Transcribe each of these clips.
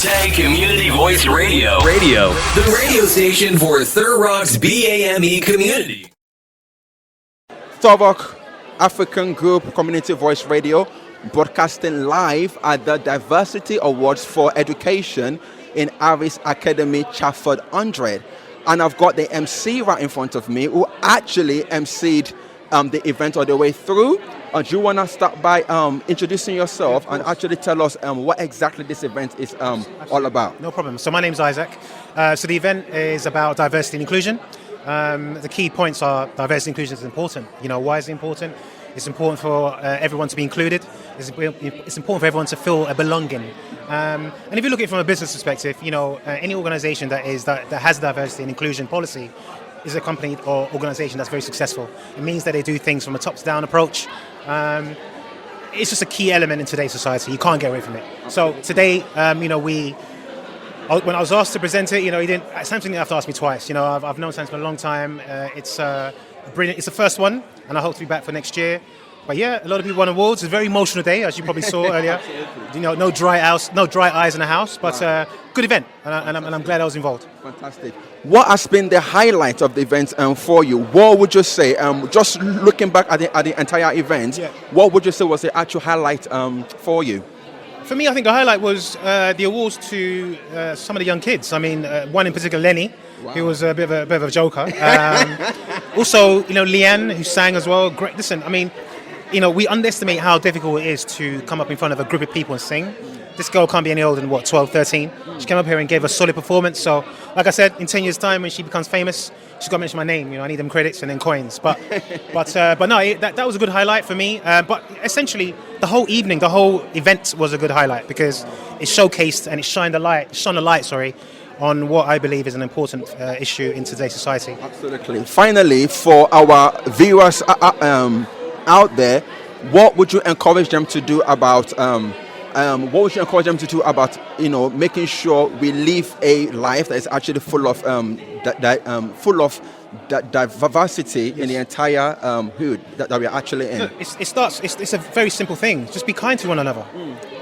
Hashtag Community Voice Radio. The radio station for Third Rock's BAME community. Thurrock African Group Community Voice Radio, broadcasting live at the Diversity Awards for Education in Harris Academy, Chafford 100. And I've got the MC right in front of me who actually emceed the event all the way through. Do you want to start by introducing yourself and actually tell us what exactly this event is all about? No problem. So my name's Isaac. So the event is about diversity and inclusion. The key points are diversity and inclusion is important. You know, why is it important? It's important for everyone to be included. It's important for everyone to feel a belonging. And if you look at it from a business perspective, you know, any organization that has diversity and inclusion policy is a company or organization that's very successful. It means that they do things from a tops-down approach. It's just a key element in today's society. You can't get away from it. So today, you know, when I was asked to present it, you know, Sam didn't have to ask me twice. You know, I've known Sam for a long time. It's brilliant. It's the first one, and I hope to be back for next year. But yeah, a lot of people won awards. It's a very emotional day, as you probably saw earlier. You know, no dry eyes in the house, but good event, and I'm glad I was involved. Fantastic. What has been the highlight of the event for you? What would you say, just looking back at the entire event, what would you say was the actual highlight for you? For me, I think the highlight was the awards to some of the young kids. I mean, one in particular, Lenny, who was a bit of a joker. Also, you know, Leanne, who sang as well. Great. Listen, I mean, you know, we underestimate how difficult it is to come up in front of a group of people and sing. This girl can't be any older than, 12, 13? She came up here and gave a solid performance. So, like I said, in 10 years' time, when she becomes famous, she's got to mention my name. You know, I need them credits and then coins. But no, that was a good highlight for me. But essentially, the whole evening, the whole event was a good highlight because it showcased and it shone the light, on what I believe is an important issue in today's society. Absolutely. Finally, for our viewers out there, what would you encourage them to do about you know, making sure we live a life that is actually full of diversity in the entire hood that we are actually in? Look, it's a very simple thing. Just be kind to one another.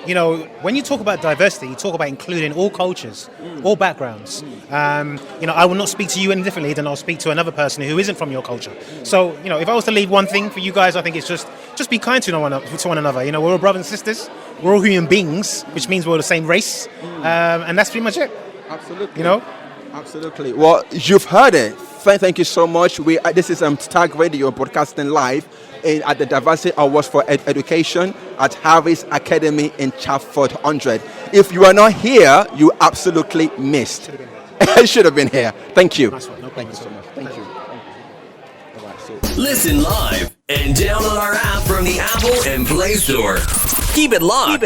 You know, when you talk about diversity, you talk about including all cultures, all backgrounds. You know, I will not speak to you any differently than I'll speak to another person who isn't from your culture. So, you know, if I was to leave one thing for you guys, I think it's just be kind to one another. You know, we're all brothers and sisters. We're all human beings, which means we're the same race. And that's pretty much it. Absolutely. You know? Absolutely. Well, you've heard it. Thank you so much. This is Tag Radio broadcasting live at the Diversity Awards for Education at Harris Academy in Chafford 100. If you are not here, you absolutely missed. I should have been here. Thank you. Nice one. No Thank you so much. Thank you. All right, so. Listen live and download our app from the Apple and Play Store. Keep it locked.